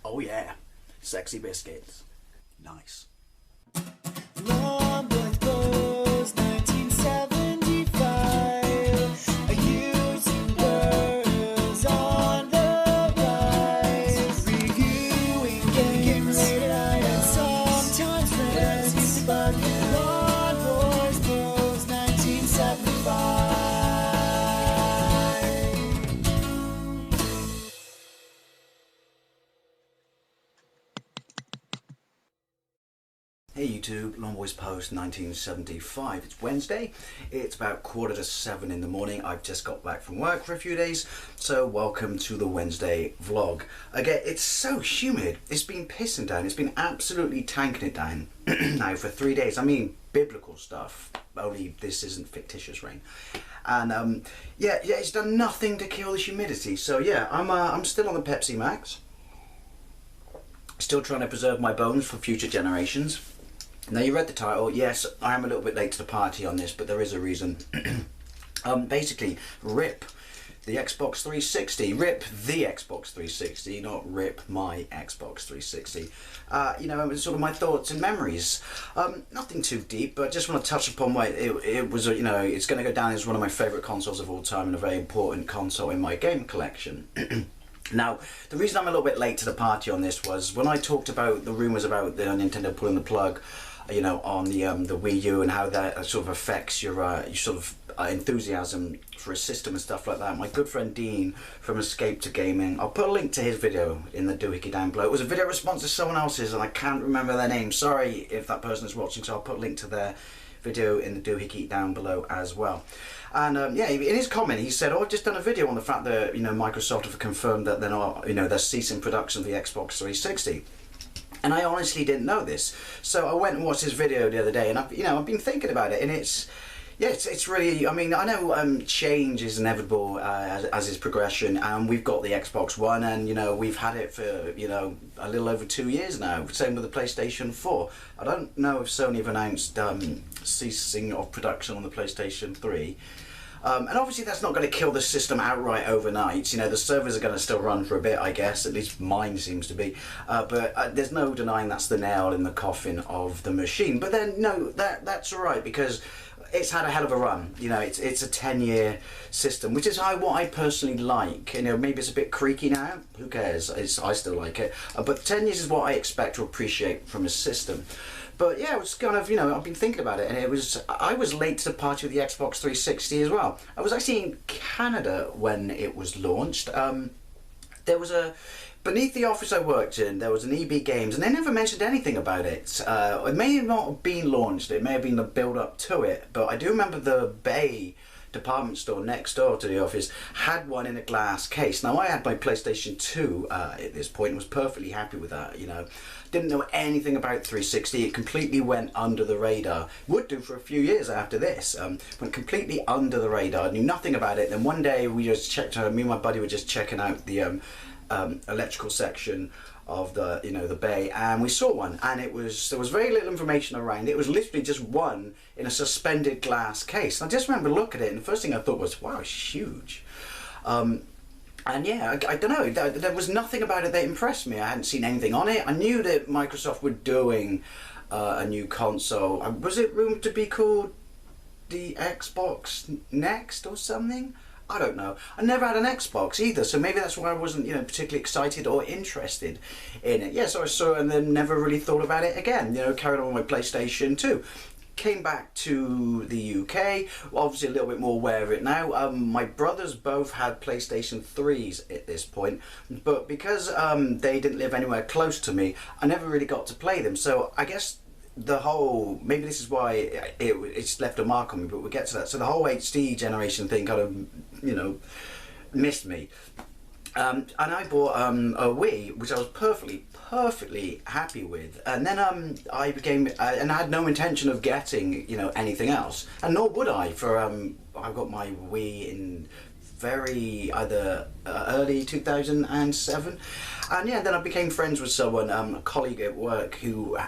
Oh yeah, sexy biscuits. Nice. Long Boys Blues, 1975. A YouTuber is on the rise. Reviewing games late at night and sometimes friends used to bug him. Long Boys Blues, 1975. Hey YouTube, Long Boys Post 1975. It's Wednesday. It's about 6:45 in the morning. I've just got back from work for a few days, so welcome to the Wednesday vlog. Again, it's so humid. It's been pissing down. It's been absolutely tanking it down now for 3 days. I mean, biblical stuff. Only this isn't fictitious rain. And yeah, it's done nothing to kill the humidity. So yeah, I'm still on the Pepsi Max. Still trying to preserve my bones for future generations. Now, you read the title. Yes, I am a little bit late to the party on this, but there is a reason. Basically, RIP the Xbox 360. RIP the Xbox 360, not RIP my Xbox 360. You know, sort of my thoughts and memories. Nothing too deep, but I just want to touch upon why it was, you know, it's going to go down as one of my favourite consoles of all time and a very important console in my game collection. Now, the reason I'm a little bit late to the party on this was when I talked about the rumours about the Nintendo pulling the plug, you know, on the Wii U and how that sort of affects your sort of enthusiasm for a system and stuff like that. My good friend Dean from Escape to Gaming, I'll put a link to his video in the doohickey down below. It was a video response to someone else's and I can't remember their name. Sorry if that person is watching, so I'll put a link to their video in the doohickey down below as well. And yeah, in his comment he said, "Oh, I've just done a video on the fact that, you know, Microsoft have confirmed that they're not, you know, they're ceasing production of the Xbox 360." And I honestly didn't know this, so I went and watched his video the other day, and I've been thinking about it, and it's really, I mean, I know change is inevitable as is progression, and we've got the Xbox One, and you know, we've had it for, you know, a little over 2 years now. Same with the PlayStation 4. I don't know if Sony have announced ceasing of production on the PlayStation 3. And obviously that's not going to kill the system outright overnight. You know, the servers are going to still run for a bit, I guess. At least mine seems to be. But there's no denying that's the nail in the coffin of the machine. But then, no, that's all right, because it's had a hell of a run. You know, it's a 10-year system, which is what I personally like. You know, maybe it's a bit creaky now. Who cares? I still like it. But 10 years is what I expect to appreciate from a system. But yeah, it was kind of, you know, I've been thinking about it, and I was late to the party with the Xbox 360 as well. I was actually in Canada when it was launched. There was beneath the office I worked in, there was an EB Games, and they never mentioned anything about it. It may have not been launched, it may have been the build up to it, but I do remember the Bay department store next door to the office had one in a glass case. Now, I had my PlayStation 2 at this point and was perfectly happy with that, you know. Didn't know anything about 360. It completely went under the radar. Would do for a few years after this. Went completely under the radar. Knew nothing about it. Then one day we just checked. Me and my buddy were just checking out the electrical section of the, you know, the Bay, and we saw one, and there was very little information around. It was literally just one in a suspended glass case. And I just remember looking at it, and the first thing I thought was, wow, it's huge. And yeah, I don't know, there was nothing about it that impressed me. I hadn't seen anything on it. I knew that Microsoft were doing a new console. Was it rumored to be called the Xbox Next or something? I don't know. I never had an Xbox either, so maybe that's why I wasn't, you know, particularly excited or interested in it. Yeah, so I saw it and then never really thought about it again. You know, carried on with my PlayStation 2. Came back to the UK, obviously a little bit more aware of it now. My brothers both had PlayStation 3s at this point, but because they didn't live anywhere close to me, I never really got to play them. So I guess the whole, maybe this is why it's left a mark on me, but we'll get to that. So the whole HD generation thing kind of, you know, missed me. And I bought a Wii, which I was perfectly happy with, and then I became, and I had no intention of getting, you know, anything else, and nor would I. For I got my Wii in either early 2007, and yeah, then I became friends with someone, a colleague at work who,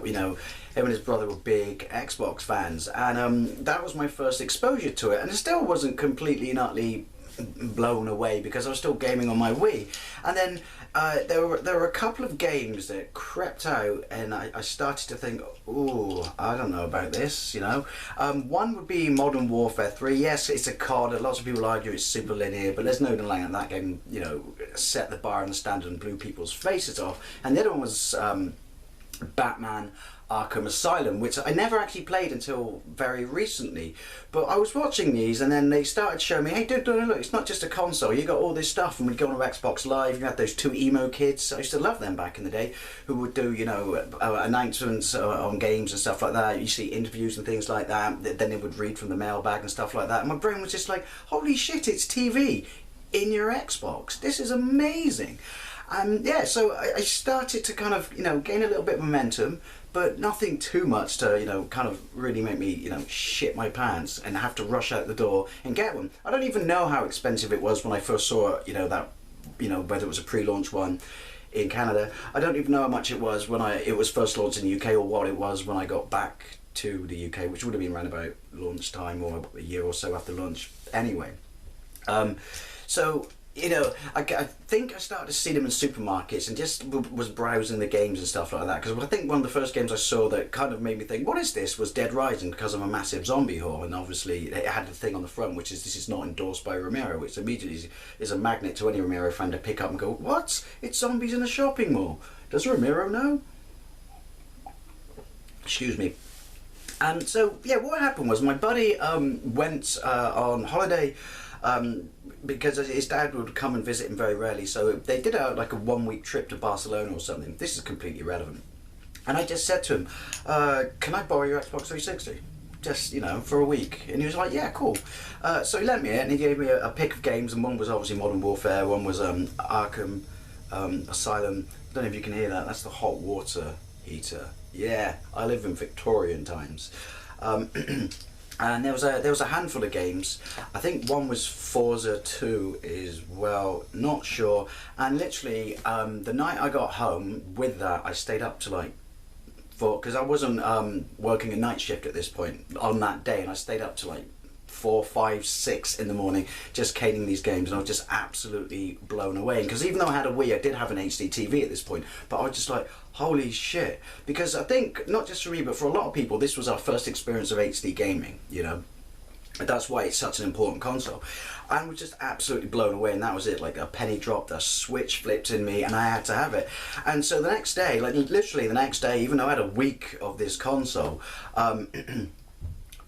you know, him and his brother were big Xbox fans, and that was my first exposure to it, and it still wasn't completely and utterly blown away because I was still gaming on my Wii. And then there were a couple of games that crept out, and I started to think, oh, I don't know about this, you know. One would be Modern Warfare 3. Yes, it's a COD. Lots of people argue it's super linear, but there's no denying that game, you know, set the bar and the standard and blew people's faces off. And the other one was Batman Arkham Asylum, which I never actually played until very recently. But I was watching these, and then they started showing me, hey, dude, look, it's not just a console. You got all this stuff, and we'd go on Xbox Live. You had those two emo kids. I used to love them back in the day, who would do, you know, announcements on games and stuff like that. You see interviews and things like that. Then they would read from the mailbag and stuff like that. And my brain was just like, holy shit, it's TV in your Xbox. This is amazing. Yeah, so I started to kind of, you know, gain a little bit of momentum, but nothing too much to, you know, kind of really make me, you know, shit my pants and have to rush out the door and get one. I don't even know how expensive it was when I first saw, you know, that, you know, whether it was a pre-launch one in Canada. I don't even know how much it was when it was first launched in the UK, or what it was when I got back to the UK, which would have been around about launch time or a year or so after launch anyway. So, you know, I think I started to see them in supermarkets and just was browsing the games and stuff like that. Because I think one of the first games I saw that kind of made me think, what is this, was Dead Rising, because I'm a massive zombie whore. And obviously it had the thing on the front, which is, this is not endorsed by Romero, which immediately is a magnet to any Romero fan to pick up and go, what? It's zombies in a shopping mall. Does Romero know? Excuse me. And so, yeah, what happened was my buddy went on holiday because his dad would come and visit him very rarely, so they did like a 1 week trip to Barcelona or something. This is completely irrelevant. And I just said to him, can I borrow your Xbox 360? Just, you know, for a week. And he was like, yeah, cool. So he lent me it, and he gave me a pick of games, and one was obviously Modern Warfare, one was Arkham Asylum. I don't know if you can hear that, that's the hot water heater. Yeah, I live in Victorian times. And there was a handful of games. I think one was Forza 2 as well, not sure. And literally, the night I got home with that, I stayed up to like 4, because I wasn't working a night shift at this point on that day, and I stayed up to like 4, 5, 6 in the morning just caning these games, and I was just absolutely blown away. Because even though I had a Wii, I did have an HD TV at this point, but I was just like, holy shit. Because I think, not just for me, but for a lot of people, this was our first experience of HD gaming, you know. That's why it's such an important console. I was just absolutely blown away, and that was it. Like a penny dropped, a switch flipped in me, and I had to have it. And so the next day, like literally the next day, even though I had a week of this console,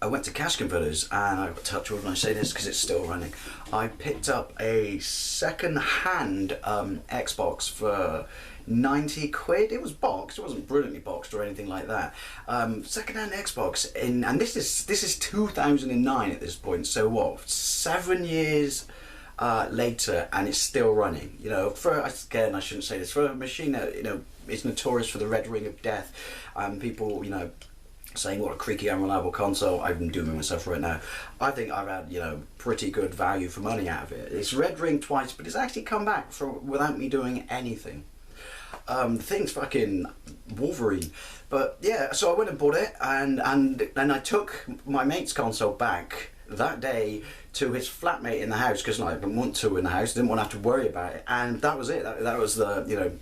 I went to Cash Converters, and I touch wood when I say this because it's still running. I picked up a second-hand Xbox for 90 quid. It was boxed. It wasn't brilliantly boxed or anything like that. Second-hand Xbox, and this is 2009 at this point. So what? 7 years later, and it's still running. You know, again, I shouldn't say this, for a machine that, you know, is notorious for the red ring of death. People, you know, saying what a creaky, unreliable console. I'm doing myself right now. I think I've had, you know, pretty good value for money out of it. It's red ring twice, but it's actually come back without me doing anything. The thing's fucking Wolverine. But yeah, so I went and bought it, and I took my mate's console back that day to his flatmate in the house, because I didn't want to in the house, didn't want to have to worry about it, and that was it. That was the, you know,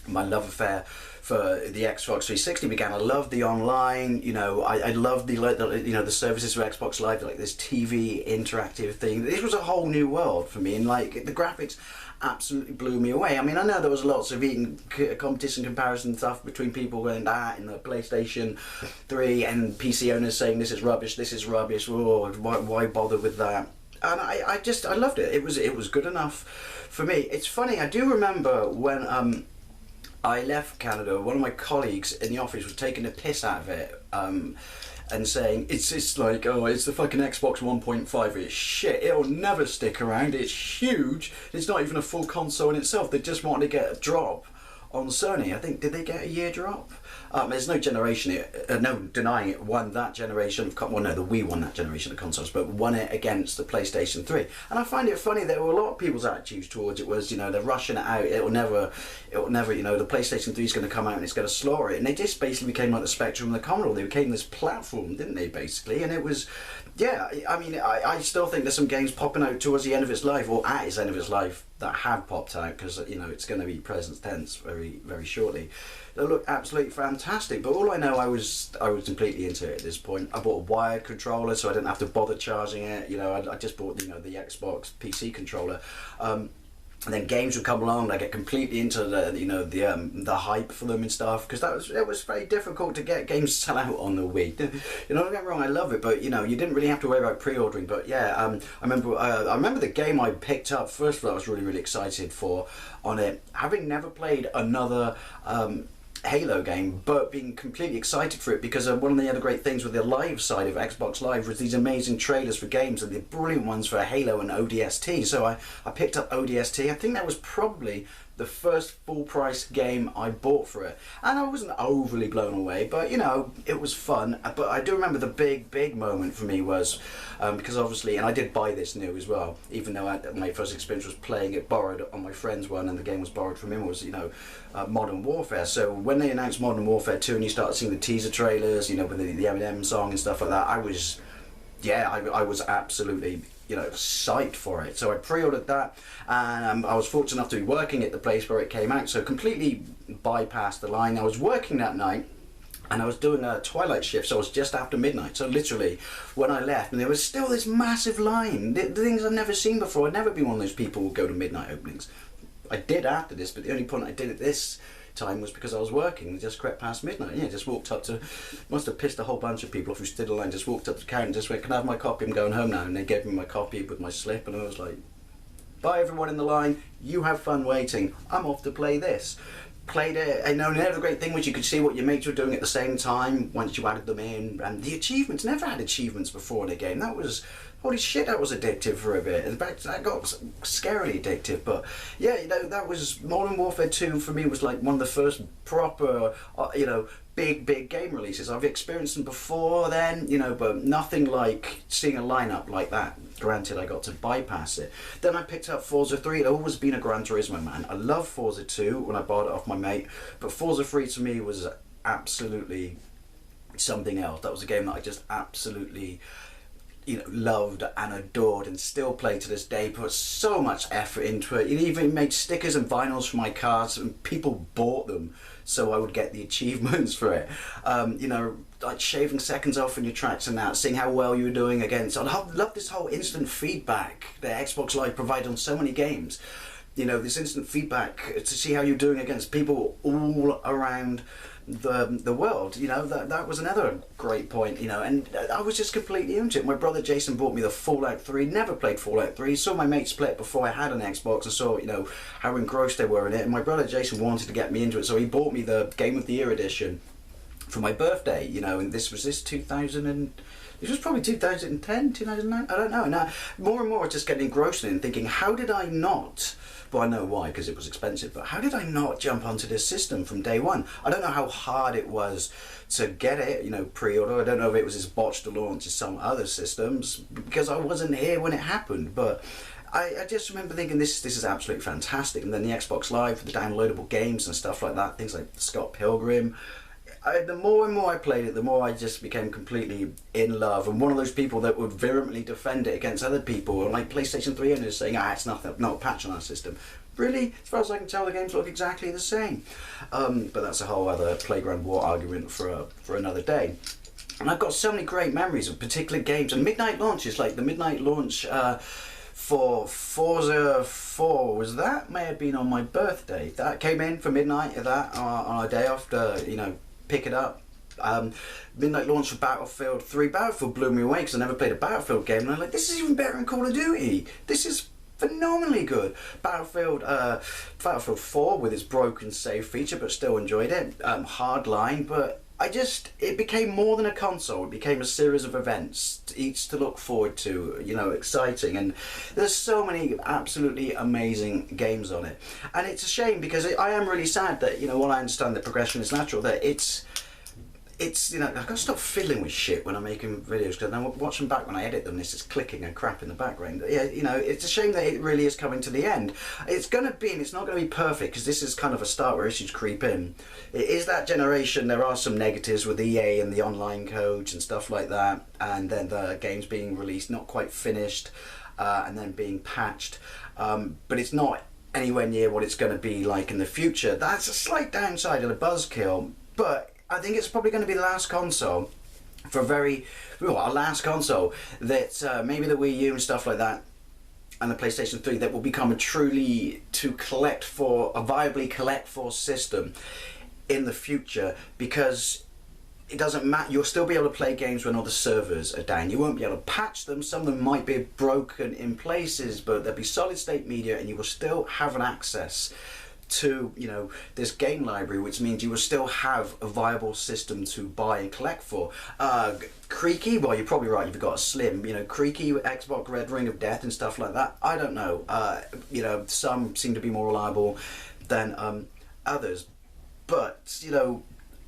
my love affair for the Xbox 360 began. I loved the online, you know, I loved the you know, the services for Xbox Live, like this TV interactive thing. This was a whole new world for me, and like the graphics absolutely blew me away. I mean, I know there was lots of even competition comparison stuff between people going in the PlayStation 3 and PC owners saying this is rubbish, oh, why bother with that? And I loved it. It was good enough for me. It's funny, I do remember when I left Canada, one of my colleagues in the office was taking the piss out of it, and saying, it's like, oh, it's the fucking Xbox 1.5, it's shit, it'll never stick around, it's huge, it's not even a full console in itself, they just wanted to get a drop on Sony. I think, did they get a year drop? There's no generation, no denying it, won that generation of, well no, the Wii won that generation of consoles, but won it against the PlayStation 3. And I find it funny, there were a lot of people's attitudes towards it was, you know, they're rushing it out, it'll never, you know, the PlayStation 3 is going to come out and it's going to slaughter it. And they just basically became like the Spectrum and the Commodore, they became this platform, didn't they, basically? And it was, yeah, I mean, I still think there's some games popping out towards the end of its life, or at its end of its life, that have popped out, because you know it's going to be present tense very very shortly. They look absolutely fantastic, but all I know, I was completely into it at this point. I bought a wired controller so I didn't have to bother charging it. You know, I just bought, you know, the Xbox PC controller. And then games would come along, and I get completely into the, you know, the hype for them and stuff, because it was very difficult to get games to sell out on the Wii. You know, don't get me wrong, I love it, but you know, you didn't really have to worry about pre-ordering. But yeah, I remember the game I picked up first of all, I was really excited for on it, having never played another Halo game, but being completely excited for it, because one of the other great things with the live side of Xbox Live was these amazing trailers for games, and the brilliant ones for Halo and ODST. So I picked up ODST. I think that was probably the first full price game I bought for it, and I wasn't overly blown away, but you know, it was fun. But I do remember the big moment for me was because obviously, and I did buy this new as well, even though my first experience was playing it borrowed on my friend's one, and the game was borrowed from him, was, you know, Modern Warfare. So when they announced Modern Warfare 2 and you started seeing the teaser trailers, you know, with the Eminem song and stuff like that, I was absolutely, you know, psyched for it. So I pre-ordered that, and I was fortunate enough to be working at the place where it came out, so completely bypassed the line. I was working that night, and I was doing a twilight shift, so it was just after midnight. So literally, when I left, and there was still this massive line, the things I've never seen before. I'd never been one of those people who go to midnight openings. I did after this, but the only point I did at this time was because I was working. Just crept past midnight. Yeah, just walked up to, must have pissed a whole bunch of people off who stood in line. Just walked up to the counter and just went, "Can I have my copy? I'm going home now." And they gave me my copy with my slip, and I was like, "Bye everyone in the line. You have fun waiting. I'm off to play this." Played it, and another great thing was you could see what your mates were doing at the same time once you added them in, and the achievements. Never had achievements before in a game. That was, holy shit, that was addictive for a bit. In fact, that got scarily addictive. But yeah, you know, that was Modern Warfare 2 for me, was like one of the first proper, you know, big game releases. I've experienced them before then, you know, but nothing like seeing a lineup like that. Granted, I got to bypass it. Then I picked up Forza 3. I'd always been a Gran Turismo man. I love Forza 2 when I bought it off my mate, but Forza 3 to me was absolutely something else. That was a game that I just absolutely, you know, loved and adored, and still play to this day. Put so much effort into it. It even made stickers and vinyls for my cars, and people bought them so I would get the achievements for it. You know, like shaving seconds off in your tracks and that, seeing how well you were doing against. I love this whole instant feedback that Xbox Live provided on so many games. You know, this instant feedback to see how you're doing against people all around the world. You know, that was another great point, you know, and I was just completely into it. My brother Jason bought me the Fallout 3, never played Fallout 3, saw my mates play it before I had an Xbox, and saw, you know, how engrossed they were in it, and my brother Jason wanted to get me into it, so he bought me the Game of the Year edition for my birthday, you know, and this was 2000 and it was probably 2010, 2009, I don't know. Now, more and more I just getting engrossed in it and thinking, how did I not, well, I know why, because it was expensive, but how did I not jump onto this system from day one? I don't know how hard it was to get it, you know, pre-order. I don't know if it was as botched a launch as some other systems, because I wasn't here when it happened, but I just remember thinking this is absolutely fantastic. And then the Xbox Live, the downloadable games and stuff like that, things like Scott Pilgrim. The more and more I played it, the more I just became completely in love, and one of those people that would vehemently defend it against other people, and like PlayStation 3 owners saying, it's not a patch on our system. Really, as far as I can tell, the games look exactly the same. But that's a whole other Playground War argument for another day. And I've got so many great memories of particular games and midnight launches, like the midnight launch for Forza 4, may have been on my birthday. That came in for midnight of that on a day after, you know, pick it up. Midnight launch for Battlefield 3. Battlefield blew me away because I never played a Battlefield game, and I'm like, this is even better than Call of Duty. This is phenomenally good. Battlefield 4 with its broken save feature, but still enjoyed it. Hardline, but it became more than a console. It became a series of events, each to look forward to, you know, exciting. And there's so many absolutely amazing games on it. And it's a shame, because I am really sad that, you know, while I understand that progression is natural, that it's, you know, I've got to stop fiddling with shit when I'm making videos, because I watch them back when I edit them, this is clicking and crap in the background. Yeah, you know, it's a shame that it really is coming to the end. It's going to be, and it's not going to be perfect, because this is kind of a start where issues creep in. It is that generation. There are some negatives with EA and the online codes and stuff like that, and then the games being released not quite finished, and then being patched. But it's not anywhere near what it's going to be like in the future. That's a slight downside of the buzzkill, but I think it's probably going to be the last console for a last console that maybe the Wii U and stuff like that and the PlayStation 3 that will become a truly viably collect for system in the future, because it doesn't matter, you'll still be able to play games when all the servers are down. You won't be able to patch them, some of them might be broken in places, but there'll be solid state media and you will still have an access to, you know, this game library, which means you will still have a viable system to buy and collect for. Creaky, well, you're probably right, you've got a slim, you know, creaky Xbox Red Ring of Death and stuff like that. I don't know, you know, some seem to be more reliable than others, but, you know,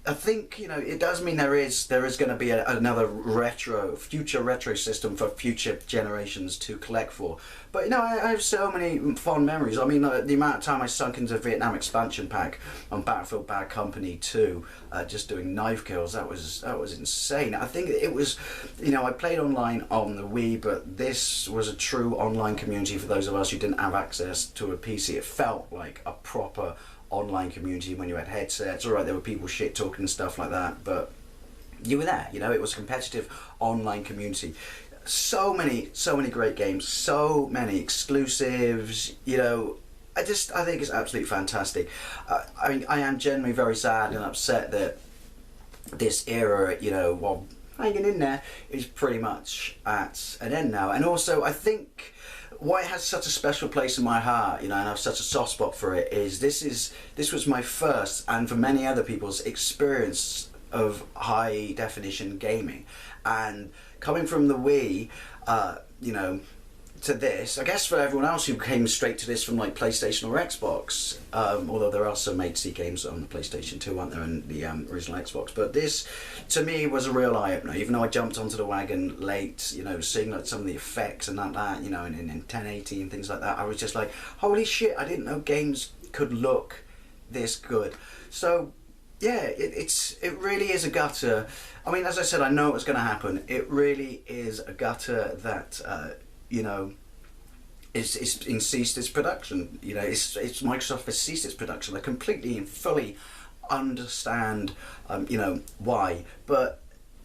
I think, you know, it does mean there is going to be another future retro system for future generations to collect for. But, you know, I have so many fond memories. I mean, the amount of time I sunk into Vietnam expansion pack on Battlefield Bad Company 2, just doing knife kills, that was insane. I think it was, you know, I played online on the Wii, but this was a true online community for those of us who didn't have access to a PC. It felt like a proper online community when you had headsets. Alright, there were people shit talking and stuff like that, but you were there, you know, it was a competitive online community. So many great games, so many exclusives, you know, I think it's absolutely fantastic. I mean, I am genuinely very sad and upset that this era, you know, while hanging in there, is pretty much at an end now. And also, I think why it has such a special place in my heart, you know, and I have such a soft spot for it, is this was my first, and for many other people's, experience of high definition gaming. And coming from the Wii, you know, to this, I guess for everyone else who came straight to this from like PlayStation or Xbox, although there are some HD games on the PlayStation 2, aren't there, and the original Xbox, but this to me was a real eye-opener. Even though I jumped onto the wagon late, you know, seeing like some of the effects and that, you know, in 1080 and things like that, I was just like, holy shit, I didn't know games could look this good. So yeah, it really is a gutter. I mean, as I said, I know what's going to happen. It really is a gutter that you know, it's ceased its production. You know, it's Microsoft has ceased its production. I completely and fully understand, you know, why. But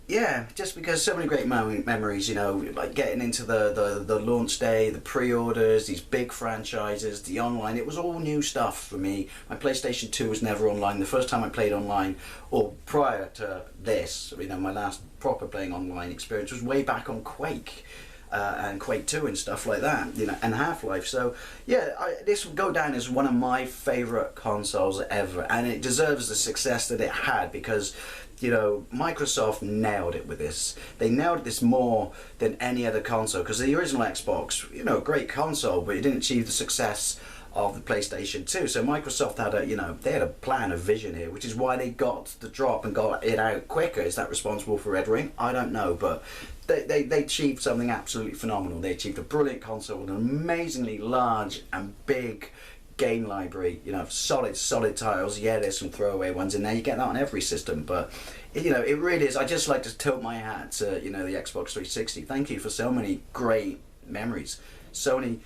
yeah, just because so many great memories, you know, like getting into the launch day, the pre-orders, these big franchises, the online, it was all new stuff for me. My PlayStation 2 was never online. The first time I played online, or prior to this, you know, my last proper playing online experience was way back on Quake. And Quake 2 and stuff like that, you know, and Half-Life. So yeah, this will go down as one of my favourite consoles ever, and it deserves the success that it had, because, you know, Microsoft nailed it with this. They nailed this more than any other console, because the original Xbox, you know, great console, but it didn't achieve the success of the PlayStation 2. So Microsoft had a, you know, they had a plan, a vision here, which is why they got the drop and got it out quicker. Is that responsible for Red Ring? I don't know, but they achieved something absolutely phenomenal. They achieved a brilliant console with an amazingly large and big game library, you know, solid titles. Yeah, there's some throwaway ones in there, you get that on every system, but you know, it really is. I just like to tilt my hat to, you know, the Xbox 360. Thank you for so many great memories, so many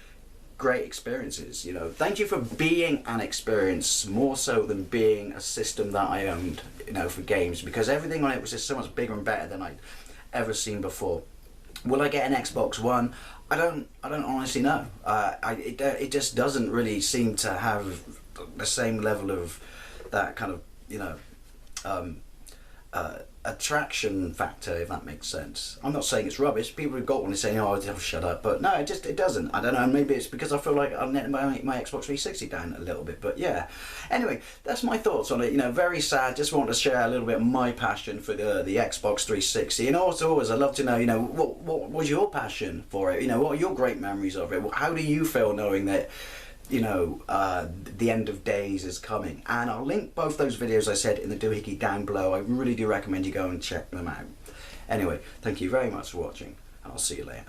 great experiences, you know. Thank you for being an experience, more so than being a system that I owned, you know, for games, because everything on it was just so much bigger and better than I'd ever seen before. Will I get an Xbox One? I don't honestly know. It just doesn't really seem to have the same level of that kind of, you know, attraction factor, if that makes sense. I'm not saying it's rubbish. People who've got one are saying, oh, shut up, but no, it doesn't. I don't know, maybe it's because I feel like I'm letting my Xbox 360 down a little bit, but yeah. Anyway, that's my thoughts on it. You know, very sad. Just want to share a little bit of my passion for the Xbox 360, and also always I'd love to know, you know, what was your passion for it? You know, what are your great memories of it? How do you feel knowing that, you know, the end of days is coming? And I'll link both those videos I said in the doohickey down below. I really do recommend you go and check them out. Anyway, thank you very much for watching, and I'll see you later.